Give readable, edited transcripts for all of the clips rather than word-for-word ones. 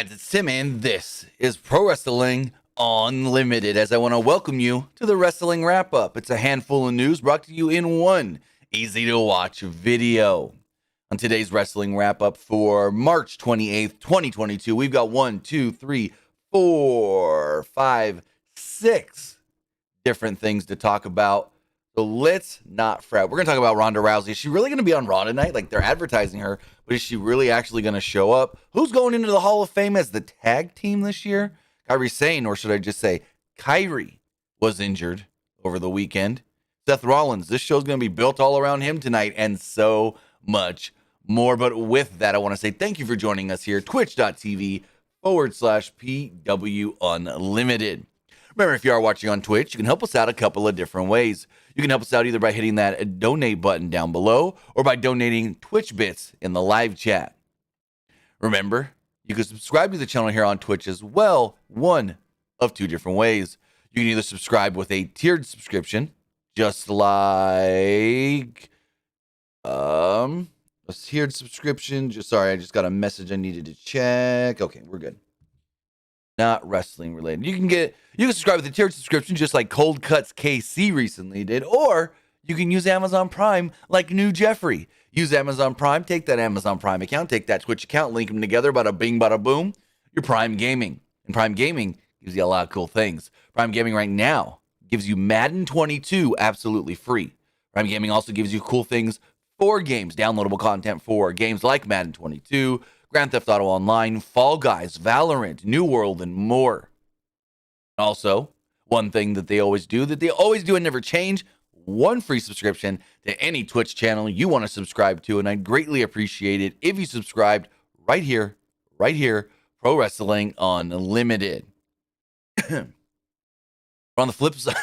lads, it's Tim, and this is Pro Wrestling Unlimited, as I want to welcome you to the Wrestling Wrap-Up. It's a handful of news brought to you in one easy-to-watch video. On today's Wrestling Wrap-Up for March 28th, 2022, we've got 6 different things to talk about. So let's not fret. We're going to talk about Ronda Rousey. Is she really going to be on Raw tonight? Like, they're advertising her, but is she really actually going to show up? Who's going into the Hall of Fame as the tag team this year? Kairi Sane, or should I just say Kairi, was injured over the weekend. Seth Rollins, this show's going to be built all around him tonight, and so much more. But with that, I want to say thank you for joining us here, twitch.tv/PW Unlimited. Remember, if you are watching on Twitch, you can help us out a couple of different ways. You can help us out either by hitting that donate button down below or by donating Twitch bits in the live chat. Remember, you can subscribe to the channel here on Twitch as well, one of two different ways. You can either subscribe with a tiered subscription, just like a tiered subscription. Sorry, I just got a message I needed to check. Okay, we're good. Not wrestling related. You can subscribe with a tiered subscription just like Cold Cuts KC recently did, or you can use Amazon Prime like New Jeffrey. Use Amazon Prime, take that Amazon Prime account, take that Twitch account, link them together, bada bing, bada boom. You're Prime Gaming. And Prime Gaming gives you a lot of cool things. Prime Gaming right now gives you Madden 22 absolutely free. Prime Gaming also gives you cool things for games, downloadable content for games like Madden 22, Grand Theft Auto Online, Fall Guys, Valorant, New World, and more. Also, one thing that they always do and never change, one free subscription to any Twitch channel you want to subscribe to, and I'd greatly appreciate it if you subscribed right here, Pro Wrestling Unlimited. On the flip side,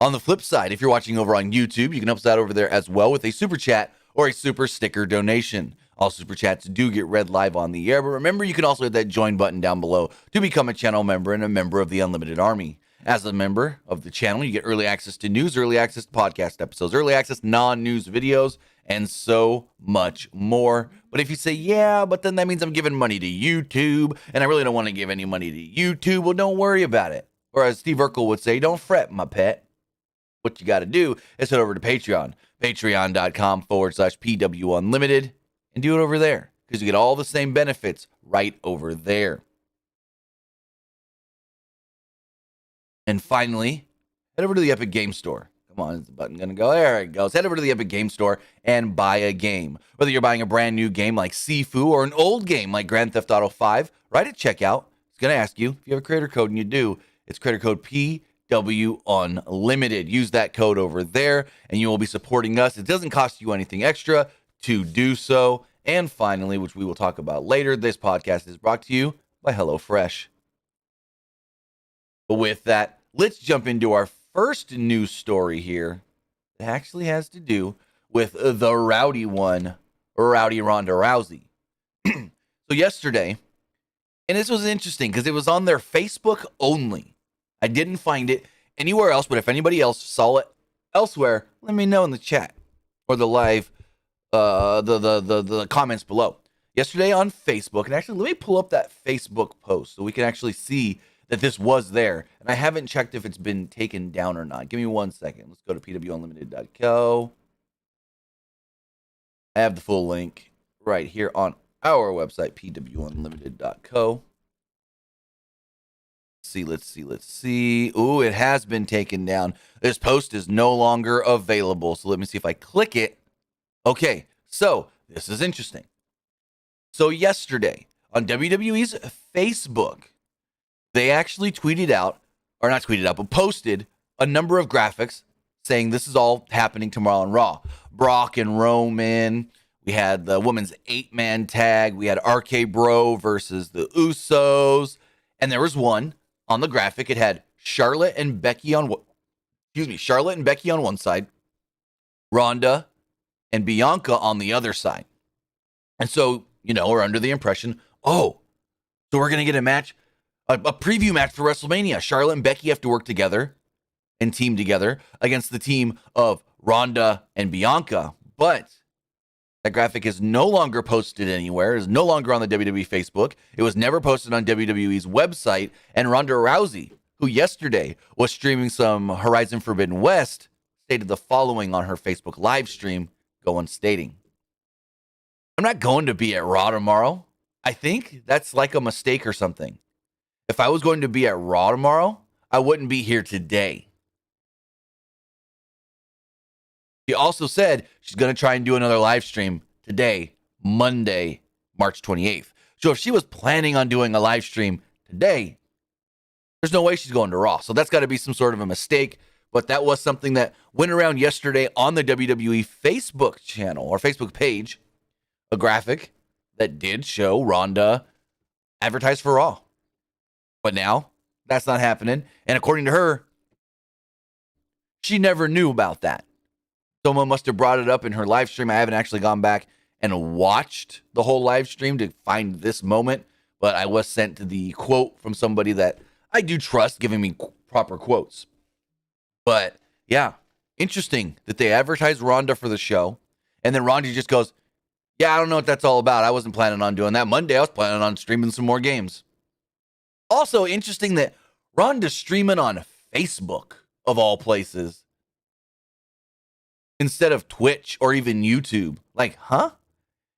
On the flip side, if you're watching over on YouTube, you can help us out over there as well with a super chat or a super sticker donation. All super chats do get read live on the air, but remember, you can also hit that join button down below to become a channel member and a member of the Unlimited Army. As a member of the channel, you get early access to news, early access to podcast episodes, early access to non-news videos, and so much more. But if you say, yeah, but then that means I'm giving money to YouTube, and I really don't want to give any money to YouTube, well, don't worry about it. Or as Steve Urkel would say, don't fret, my pet. What you got to do is head over to Patreon, patreon.com/PW Unlimited, and do it over there, because you get all the same benefits right over there. And finally, head over to the Epic Game Store. Come on, is the button going to go? There it goes. Head over to the Epic Game Store and buy a game. Whether you're buying a brand new game like Sifu or an old game like Grand Theft Auto 5, right at checkout, it's going to ask you if you have a creator code, and you do. It's creator code PW Unlimited. Use that code over there, and you will be supporting us. It doesn't cost you anything extra to do so. And finally, which we will talk about later, this podcast is brought to you by HelloFresh. But with that, let's jump into our first news story here. It actually has to do with the rowdy one, Rowdy Ronda Rousey. So yesterday, and this was interesting because it was on their Facebook only. I didn't find it anywhere else, but if anybody else saw it elsewhere, let me know in the chat or the live, the comments below. Yesterday on Facebook, and actually let me pull up that Facebook post so we can actually see that this was there. And I haven't checked if it's been taken down or not. Give me 1 second. Let's go to pwunlimited.co. I have the full link right here on our website, pwunlimited.co. Let's see. Ooh, it has been taken down. This post is no longer available. So let me see if I click it. Okay, so this is interesting. So yesterday on WWE's Facebook, they actually but posted a number of graphics saying this is all happening tomorrow on Raw. Brock and Roman. We had the women's 8-man tag. We had RK Bro versus the Usos. And there was one on the graphic. It had Charlotte and Becky on one side, Ronda and Bianca on the other side. And so, we're under the impression, so we're going to get a match, a preview match for WrestleMania. Charlotte and Becky have to work together and team together against the team of Ronda and Bianca. But That graphic is no longer posted anywhere, is no longer on the WWE Facebook. It was never posted on WWE's website. And Ronda Rousey, who yesterday was streaming some Horizon Forbidden West, stated the following on her Facebook live stream, stating, "I'm not going to be at Raw tomorrow. I think that's like a mistake or something. If I was going to be at Raw tomorrow, I wouldn't be here today." She also said she's going to try and do another live stream today, Monday, March 28th. So if she was planning on doing a live stream today, there's no way she's going to Raw. So that's got to be some sort of a mistake. But that was something that went around yesterday on the WWE Facebook channel or Facebook page, a graphic that did show Ronda advertised for Raw. But now that's not happening. And according to her, she never knew about that. Someone must have brought it up in her live stream. I haven't actually gone back and watched the whole live stream to find this moment, but I was sent to the quote from somebody that I do trust giving me proper quotes. But yeah, interesting that they advertised Ronda for the show, and then Ronda just goes, "Yeah, I don't know what that's all about. I wasn't planning on doing that. Monday, I was planning on streaming some more games." Also interesting that Ronda's streaming on Facebook, of all places, instead of Twitch or even YouTube. Like, huh?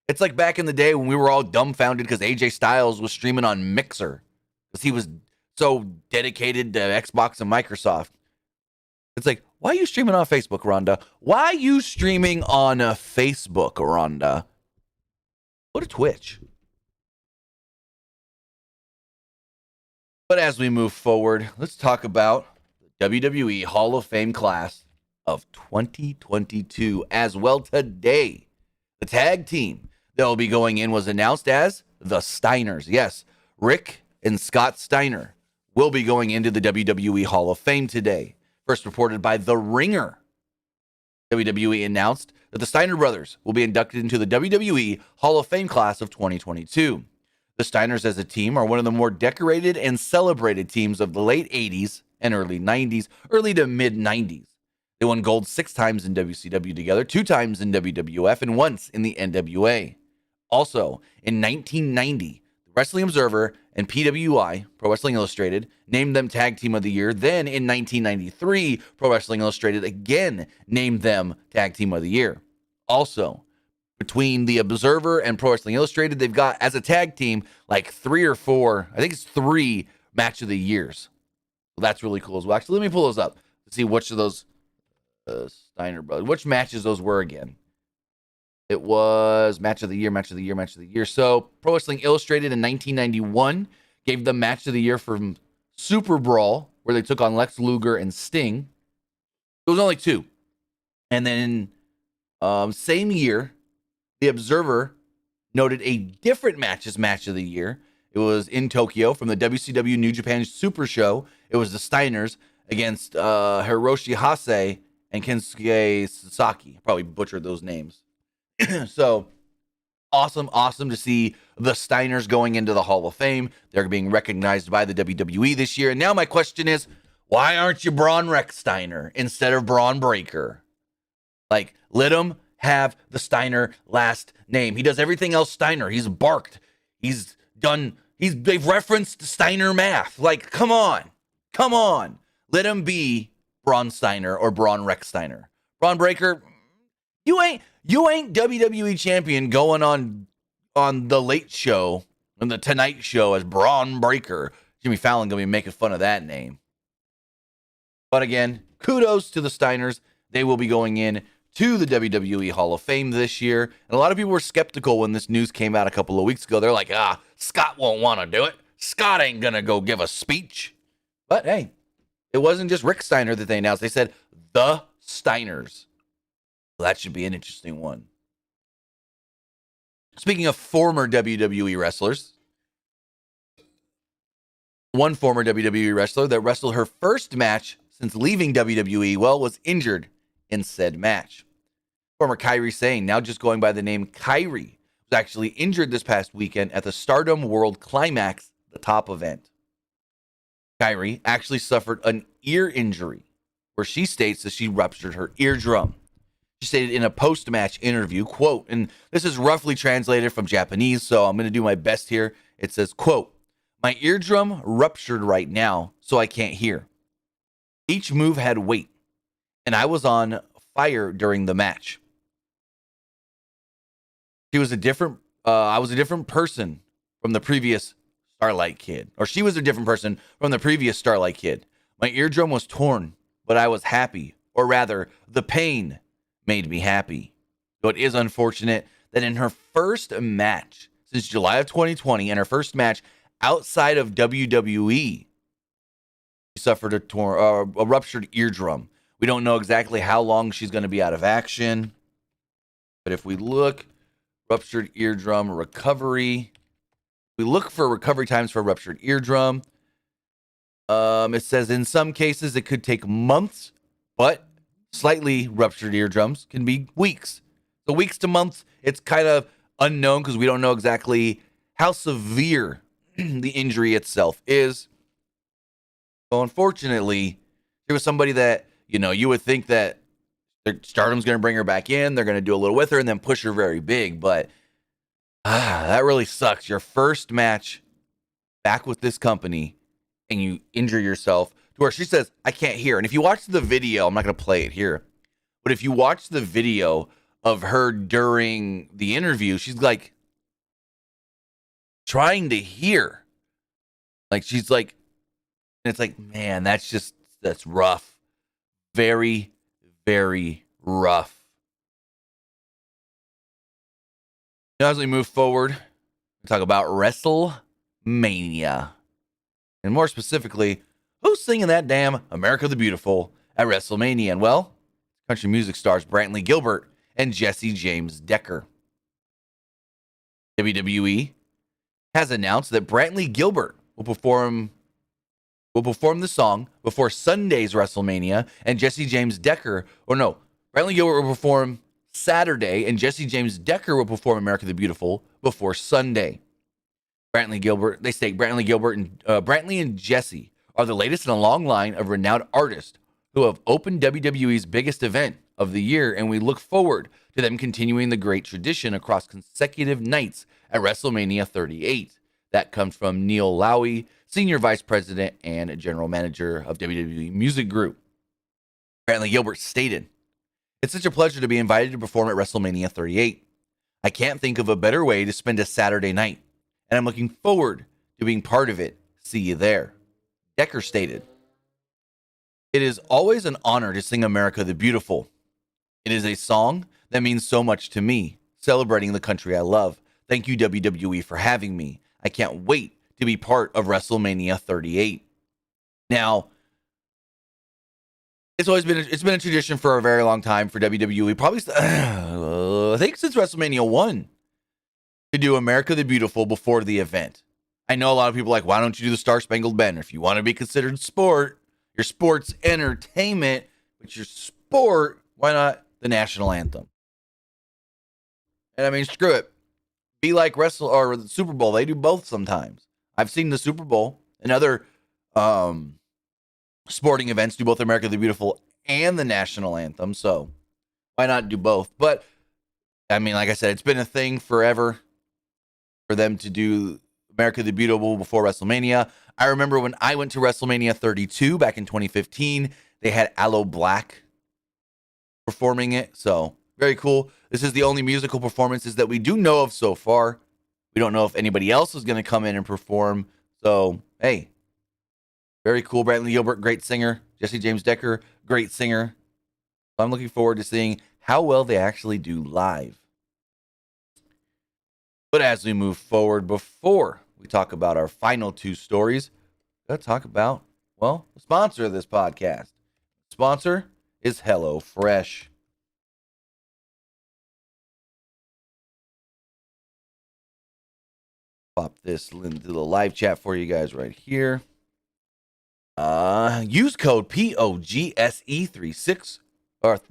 It's like back in the day when we were all dumbfounded because AJ Styles was streaming on Mixer because he was so dedicated to Xbox and Microsoft. It's like, why are you streaming on Facebook, Ronda? Why are you streaming on Facebook, Ronda? Go to Twitch. But as we move forward, let's talk about the WWE Hall of Fame class of 2022 as well today. The tag team that will be going in was announced as the Steiners. Yes, Rick and Scott Steiner will be going into the WWE Hall of Fame today. First reported by The Ringer, WWE announced that the Steiner Brothers will be inducted into the WWE Hall of Fame class of 2022. The Steiners as a team are one of the more decorated and celebrated teams of the late 80s and early 90s, early to mid 90s. They won gold 6 times in WCW together, 2 times in WWF, and once in the NWA. Also, in 1990, the Wrestling Observer and PWI, Pro Wrestling Illustrated, named them Tag Team of the Year. Then in 1993, Pro Wrestling Illustrated again named them Tag Team of the Year. Also, between the Observer and Pro Wrestling Illustrated, they've got, as a tag team, like 3 or 4, I think it's 3 Match of the Years. So that's really cool as well. Actually, let me pull those up to see which of those Steiner Brothers, which matches those were again. It was Match of the Year, Match of the Year, Match of the Year. So Pro Wrestling Illustrated in 1991 gave them Match of the Year from Super Brawl, where they took on Lex Luger and Sting. It was only 2. And then same year, the Observer noted a different match as Match of the Year. It was in Tokyo from the WCW New Japan Super Show. It was the Steiners against Hiroshi Hase and Kensuke Sasaki. Probably butchered those names. So awesome to see the Steiners going into the Hall of Fame. They're being recognized by the WWE this year. And now my question is, why aren't you Braun Rex Steiner instead of Braun Breaker? Like, let him have the Steiner last name. He does everything else Steiner. He's barked. They've referenced Steiner math. Like, come on. Let him be Braun Steiner or Braun Rex Steiner. Braun Breaker, you ain't WWE champion going on the Late Show and the Tonight Show as Braun Breaker. Jimmy Fallon gonna be making fun of that name. But again, kudos to the Steiners. They will be going in to the WWE Hall of Fame this year. And a lot of people were skeptical when this news came out a couple of weeks ago. They're like, Scott won't want to do it. Scott ain't gonna go give a speech. But hey, it wasn't just Rick Steiner that they announced. They said the Steiners. Well, that should be an interesting one. Speaking of former WWE wrestlers, one former WWE wrestler that wrestled her first match since leaving WWE, was injured in said match. Former Kairi Sane, now just going by the name Kairi, was actually injured this past weekend at the Stardom World Climax, the top event. Kairi actually suffered an ear injury where she states that she ruptured her eardrum. She stated in a post-match interview, quote, and this is roughly translated from Japanese, so I'm going to do my best here. It says, quote, "My eardrum ruptured right now, so I can't hear. Each move had weight, and I was on fire during the match. I was a different person from the previous Starlight Kid. Or she was a different person from the previous Starlight Kid. My eardrum was torn, but I was happy. Or rather, the pain made me happy. So it is unfortunate that in her first match since July of 2020, and her first match outside of WWE, she suffered a ruptured eardrum. We don't know exactly how long she's going to be out of action. But if we look, ruptured eardrum recovery, we look for recovery times for ruptured eardrum. It says in some cases it could take months, but slightly ruptured eardrums can be weeks. So weeks to months, it's kind of unknown because we don't know exactly how severe the injury itself is. So unfortunately, there was somebody that, you would think that Stardom's going to bring her back in. They're going to do a little with her and then push her very big. But that really sucks. Your first match back with this company and you injure yourself to where she says, I can't hear. And if you watch the video, I'm not going to play it here, but if you watch the video of her during the interview, she's like trying to hear. Like she's like, and it's like, man, that's rough. Very, very rough. Now, as we move forward, we talk about WrestleMania. And more specifically, who's singing that damn America the Beautiful at WrestleMania? And well, country music stars Brantley Gilbert and Jesse James Decker. WWE has announced that Brantley Gilbert will perform the song before Sunday's WrestleMania, and Jesse James Decker, Brantley Gilbert will perform Saturday, and Jesse James Decker will perform America the Beautiful before Sunday. Brantley Gilbert and Jesse are the latest in a long line of renowned artists who have opened WWE's biggest event of the year, and we look forward to them continuing the great tradition across consecutive nights at WrestleMania 38. That comes from Neil Lowy, Senior Vice President and General Manager of WWE Music Group. Brantley Gilbert stated, "It's such a pleasure to be invited to perform at WrestleMania 38. I can't think of a better way to spend a Saturday night, and I'm looking forward to being part of it. See you there." Decker stated, "It is always an honor to sing America the Beautiful. It is a song that means so much to me, celebrating the country I love. Thank you, WWE, for having me. I can't wait to be part of WrestleMania 38. Now, it's been a tradition for a very long time for WWE, probably I think since WrestleMania 1, to do America the Beautiful before the event. I know a lot of people are like, why don't you do the Star Spangled Banner? If you want to be considered sport, your sport's entertainment, but your sport, why not the national anthem? And I mean, screw it. Be like the Super Bowl. They do both sometimes. I've seen the Super Bowl and other sporting events do both America the Beautiful and the national anthem. So why not do both? But I mean, like I said, it's been a thing forever for them to do America the Beautiful before WrestleMania. I remember when I went to WrestleMania 32 back in 2015, they had Aloe Black performing it. So very cool. This is the only musical performances that we do know of so far. We don't know if anybody else is going to come in and perform. So, hey, very cool. Brantley Gilbert, great singer. Jesse James Decker, great singer. So I'm looking forward to seeing how well they actually do live. But as we move forward, before we talk about our final two stories, let's talk about, the sponsor of this podcast. The sponsor is HelloFresh. Pop this into the live chat for you guys right here. Use code POGSE36 or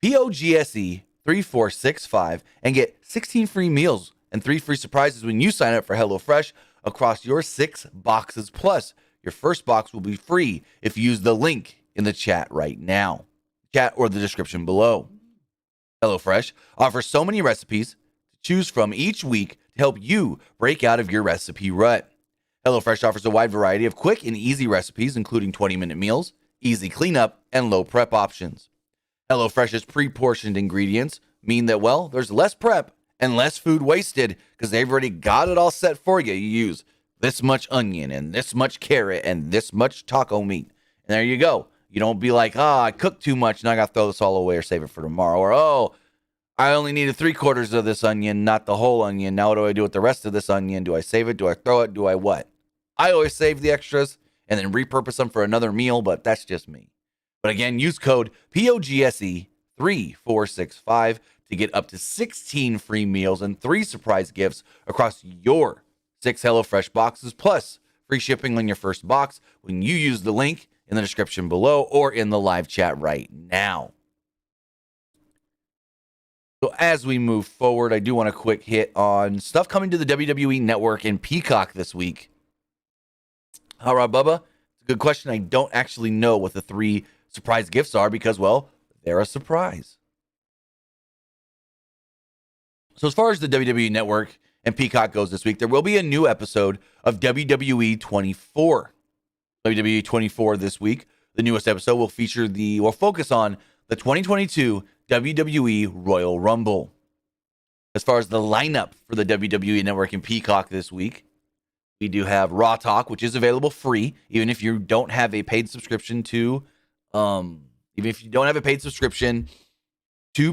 POGSE3465 and get 16 free meals and 3 free surprises when you sign up for HelloFresh across your 6 boxes. Plus, your first box will be free if you use the link in the chat right now, chat or the description below. HelloFresh offers so many recipes to choose from each week to help you break out of your recipe rut. HelloFresh offers a wide variety of quick and easy recipes, including 20-minute meals, easy cleanup, and low prep options. HelloFresh's pre-portioned ingredients mean that, well, there's less prep and less food wasted because they've already got it all set for you. You use this much onion and this much carrot and this much taco meat. And there you go. You don't be like, I cooked too much and I got to throw this all away or save it for tomorrow. Or, I only needed 3/4 of this onion, not the whole onion. Now what do I do with the rest of this onion? Do I save it? Do I throw it? Do I what? I always save the extras and then repurpose them for another meal, but that's just me. But again, use code POGSE3465 to get up to 16 free meals and 3 surprise gifts across your 6 HelloFresh boxes, plus free shipping on your first box when you use the link in the description below or in the live chat right now. So as we move forward, I do want a quick hit on stuff coming to the WWE Network and Peacock this week. All right, Bubba, it's a good question. I don't actually know what the 3 surprise gifts are because, well, they're a surprise. So as far as the WWE Network and Peacock goes this week, there will be a new episode of WWE 24. WWE 24 this week, the newest episode will focus on the 2022 WWE Royal Rumble. As far as the lineup for the WWE Network and Peacock this week, we do have Raw Talk, which is available free, even if you don't have a paid subscription to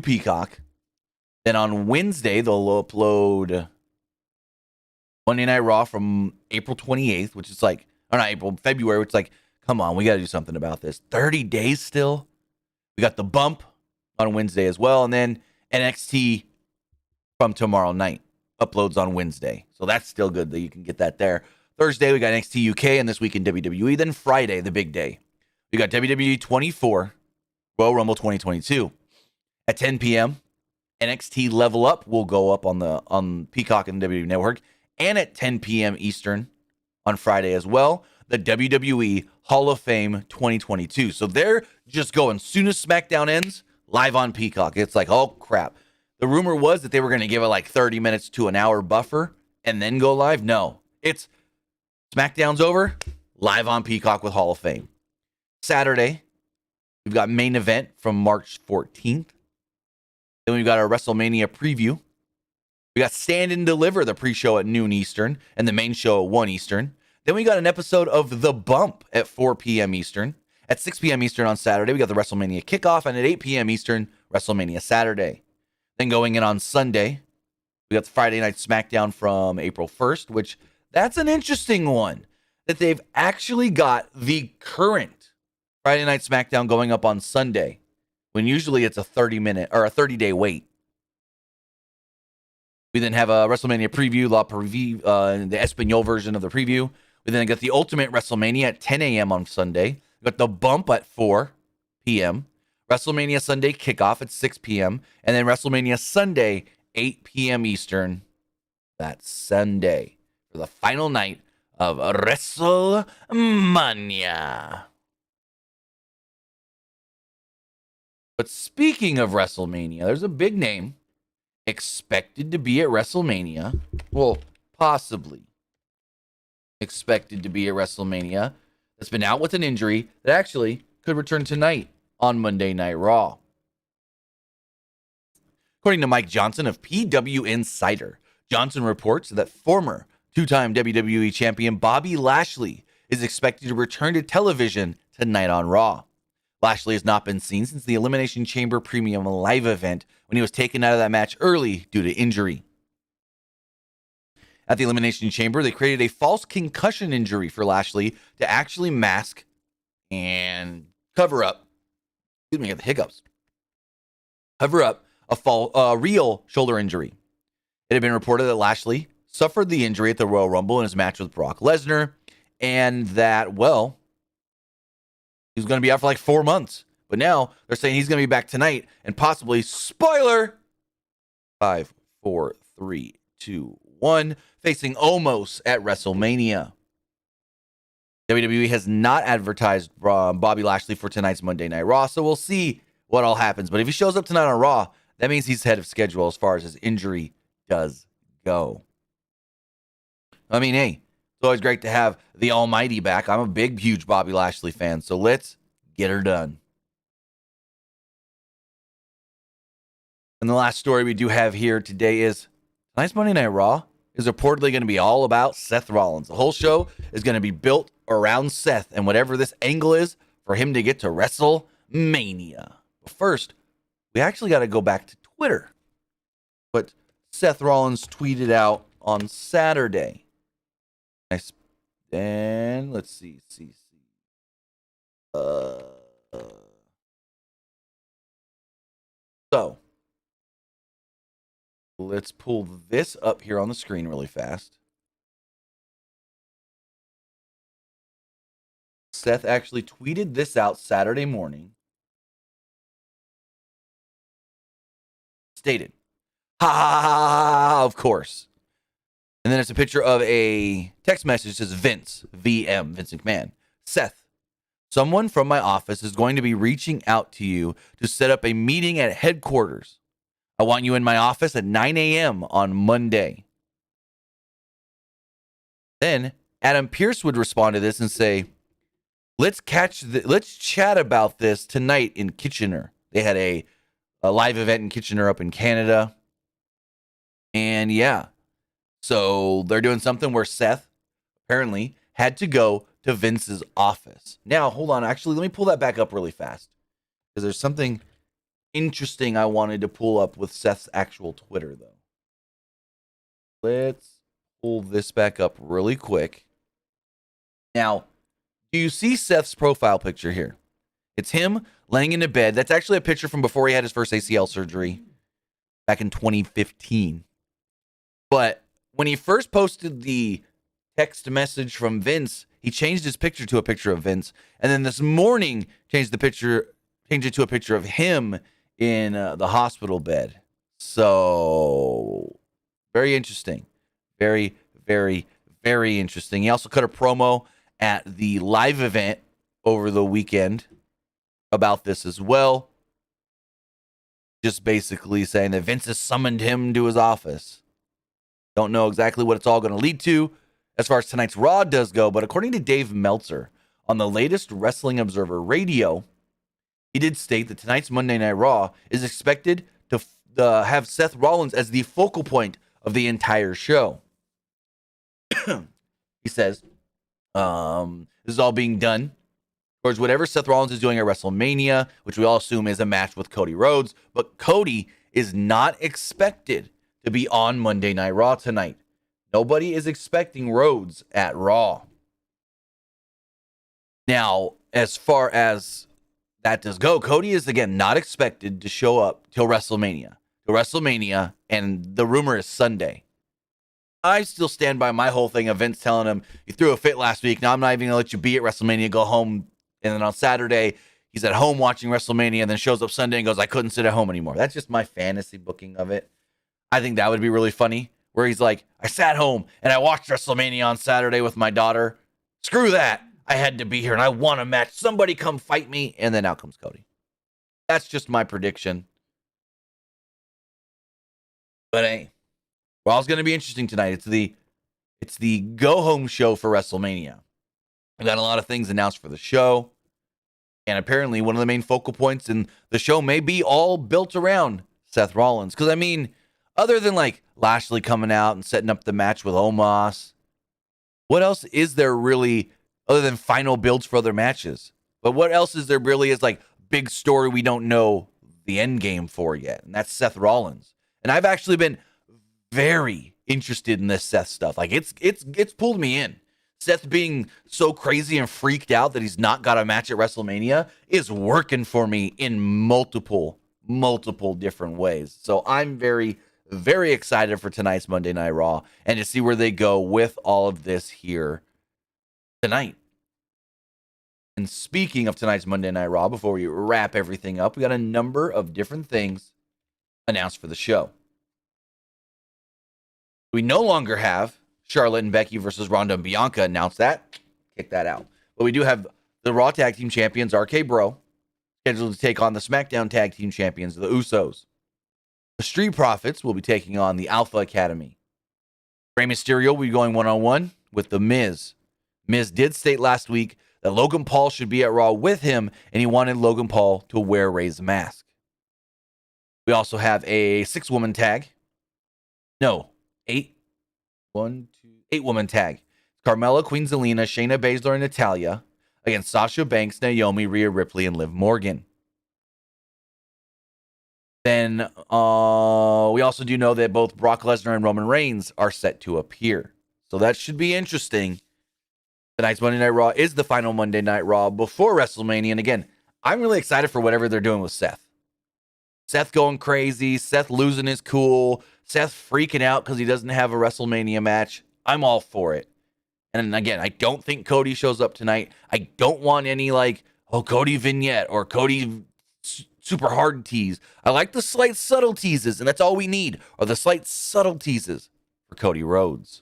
Peacock. Then on Wednesday, they'll upload Monday Night Raw from April 28th, which is like, or not April, February, which is like, come on, we got to do something about this. 30 days still. We got the bump on Wednesday as well. And then NXT from tomorrow night uploads on Wednesday. So that's still good that you can get that there. Thursday, we got NXT UK and This Week in WWE. Then Friday, the big day, we got WWE 24, Royal Rumble 2022. At 10 p.m., NXT Level Up will go up on Peacock and WWE Network. And at 10 p.m. Eastern on Friday as well, the WWE Hall of Fame 2022. So they're just going, soon as SmackDown ends, live on Peacock. It's like, oh, crap. The rumor was that they were going to give it like 30 minutes to an hour buffer and then go live. No, it's SmackDown's over, live on Peacock with Hall of Fame. Saturday, we've got main event from March 14th. Then we've got our WrestleMania preview. We got Stand and Deliver, the pre-show at noon Eastern, and the main show at 1 Eastern. Then we got an episode of The Bump at 4 p.m. Eastern. At 6 p.m. Eastern on Saturday, we got the WrestleMania kickoff, and at 8 p.m. Eastern, WrestleMania Saturday. Then going in on Sunday, we got the Friday Night SmackDown from April 1st, which that's an interesting one, that they've actually got the current Friday Night SmackDown going up on Sunday, when usually it's a 30-minute or a 30-day wait. We then have a WrestleMania preview, the Espanol version of the preview. We then got the Ultimate WrestleMania at 10 a.m. on Sunday. We got the Bump at 4 p.m. WrestleMania Sunday kickoff at 6 p.m. And then WrestleMania Sunday, 8 p.m. Eastern. That's Sunday for the final night of WrestleMania. But speaking of WrestleMania, there's a big name expected to be at WrestleMania. Well, possibly expected to be at WrestleMania. That's been out with an injury that actually could return tonight on Monday Night Raw. According to Mike Johnson of PW Insider, Johnson reports that former 2-time WWE champion Bobby Lashley is expected to return to television tonight on Raw. Lashley has not been seen since the Elimination Chamber Premium Live event when he was taken out of that match early due to injury. At the Elimination Chamber, they created a false concussion injury for Lashley to actually mask and cover up. Excuse me, I got the hiccups. Cover up a real shoulder injury. It had been reported that Lashley suffered the injury at the Royal Rumble in his match with Brock Lesnar, and that, well, he was going to be out for like 4 months. But now they're saying he's going to be back tonight and possibly, spoiler, 5, 4, 3, 2, 1, facing Omos at WrestleMania. WWE has not advertised Bobby Lashley for tonight's Monday Night Raw, so we'll see what all happens. But if he shows up tonight on Raw, that means he's ahead of schedule as far as his injury does go. I mean, hey, it's always great to have the Almighty back. I'm a big, huge Bobby Lashley fan, so let's get her done. And the last story we do have here today is tonight's Monday Night Raw is reportedly going to be all about Seth Rollins. The whole show is going to be built around Seth and whatever this angle is for him to get to WrestleMania. But first, we actually got to go back to Twitter. What Seth Rollins tweeted out on Saturday. And let's see. So let's pull this up here on the screen really fast. Seth actually tweeted this out Saturday morning. Stated, ha ha ha, of course. And then it's a picture of a text message that says Vince, VM, Vince McMahon. Seth, someone from my office is going to be reaching out to you to set up a meeting at headquarters. I want you in my office at 9 a.m. on Monday. Then Adam Pearce would respond to this and say, let's chat about this tonight in Kitchener. They had a live event in Kitchener up in Canada. And yeah, so they're doing something where Seth apparently had to go to Vince's office. Now, hold on. Actually, let me pull that back up really fast because there's something interesting I wanted to pull up with Seth's actual Twitter, though. Let's pull this back up really quick. Now, do you see Seth's profile picture here? It's him laying in a bed. That's actually a picture from before he had his first ACL surgery back in 2015. But when he first posted the text message from Vince, he changed his picture to a picture of Vince. And then this morning, changed it to a picture of him in the hospital bed. So, very interesting. Very, very, very interesting. He also cut a promo at the live event over the weekend about this as well. Just basically saying that Vince has summoned him to his office. Don't know exactly what it's all going to lead to as far as tonight's Raw does go, but according to Dave Meltzer on the latest Wrestling Observer Radio, he did state that tonight's Monday Night Raw is expected to have Seth Rollins as the focal point of the entire show. He says, this is all being done towards whatever Seth Rollins is doing at WrestleMania, which we all assume is a match with Cody Rhodes, but Cody is not expected to be on Monday Night Raw tonight. Nobody is expecting Rhodes at Raw. Now, as far as that does go, Cody is, again, not expected to show up till WrestleMania. And the rumor is Sunday. I still stand by my whole thing of Vince telling him, you threw a fit last week, now I'm not even going to let you be at WrestleMania, go home. And then on Saturday, he's at home watching WrestleMania and then shows up Sunday and goes, I couldn't sit at home anymore. That's just my fantasy booking of it. I think that would be really funny, where he's like, I sat home and I watched WrestleMania on Saturday with my daughter. Screw that. I had to be here and I want a match. Somebody come fight me. And then out comes Cody. That's just my prediction. But hey, Raw's going to be interesting tonight. It's the go-home show for WrestleMania. We got a lot of things announced for the show. And apparently one of the main focal points in the show may be all built around Seth Rollins. Because, I mean, other than like Lashley coming out and setting up the match with Omos, what else is there really other than final builds for other matches? But what else is there really is like big story we don't know the end game for yet? And that's Seth Rollins. And I've actually been very interested in this Seth stuff. Like it's pulled me in. Seth being so crazy and freaked out that he's not got a match at WrestleMania is working for me in multiple different ways. So I'm very, very excited for tonight's Monday Night Raw and to see where they go with all of this here tonight. And speaking of tonight's Monday Night Raw, before we wrap everything up, we got a number of different things announced for the show. We no longer have Charlotte and Becky versus Ronda and Bianca announced that. Kick that out. But we do have the Raw Tag Team Champions, RK Bro, scheduled to take on the SmackDown Tag Team Champions, the Usos. The Street Profits will be taking on the Alpha Academy. Rey Mysterio will be going one-on-one with The Miz. Miz did state last week that Logan Paul should be at Raw with him, and he wanted Logan Paul to wear Rey's mask. We also have a 6-woman tag. No, 8-woman tag. Carmella, Queen Zelina, Shayna Baszler, and Natalya against Sasha Banks, Naomi, Rhea Ripley, and Liv Morgan. Then we also do know that both Brock Lesnar and Roman Reigns are set to appear. So that should be interesting. Tonight's Monday Night Raw is the final Monday Night Raw before WrestleMania. And again, I'm really excited for whatever they're doing with Seth. Seth going crazy, Seth losing his cool, Seth freaking out because he doesn't have a WrestleMania match. I'm all for it. And again, I don't think Cody shows up tonight. I don't want any Cody vignette or Cody super hard tease. I like the slight subtle teases, and that's all we need, are the slight subtle teases for Cody Rhodes.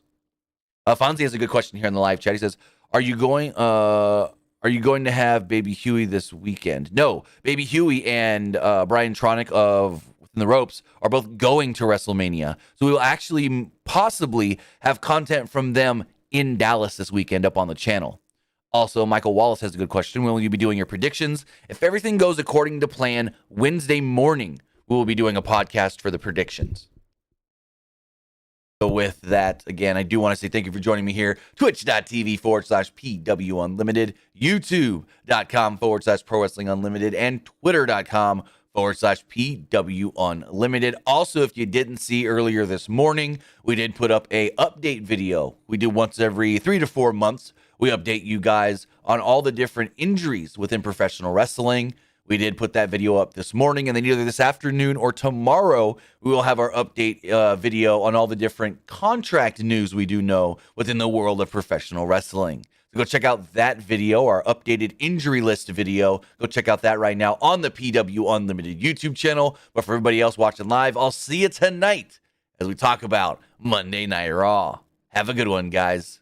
Fonzie has a good question here in the live chat. He says, Are you going to have Baby Huey this weekend? No, Baby Huey and Brian Tronick of Within the Ropes are both going to WrestleMania. So we will actually possibly have content from them in Dallas this weekend up on the channel. Also, Michael Wallace has a good question. When will you be doing your predictions? If everything goes according to plan, Wednesday morning, we will be doing a podcast for the predictions. So with that, again, I do want to say thank you for joining me here. Twitch.tv/PW Unlimited, YouTube.com/Pro Wrestling Unlimited, and Twitter.com/PW Unlimited. Also, if you didn't see earlier this morning, we did put up a update video. We do once every 3 to 4 months. We update you guys on all the different injuries within professional wrestling. We did put that video up this morning, and then either this afternoon or tomorrow, we will have our update video on all the different contract news we do know within the world of professional wrestling. So go check out that video, our updated injury list video. Go check out that right now on the PW Unlimited YouTube channel. But for everybody else watching live, I'll see you tonight as we talk about Monday Night Raw. Have a good one, guys.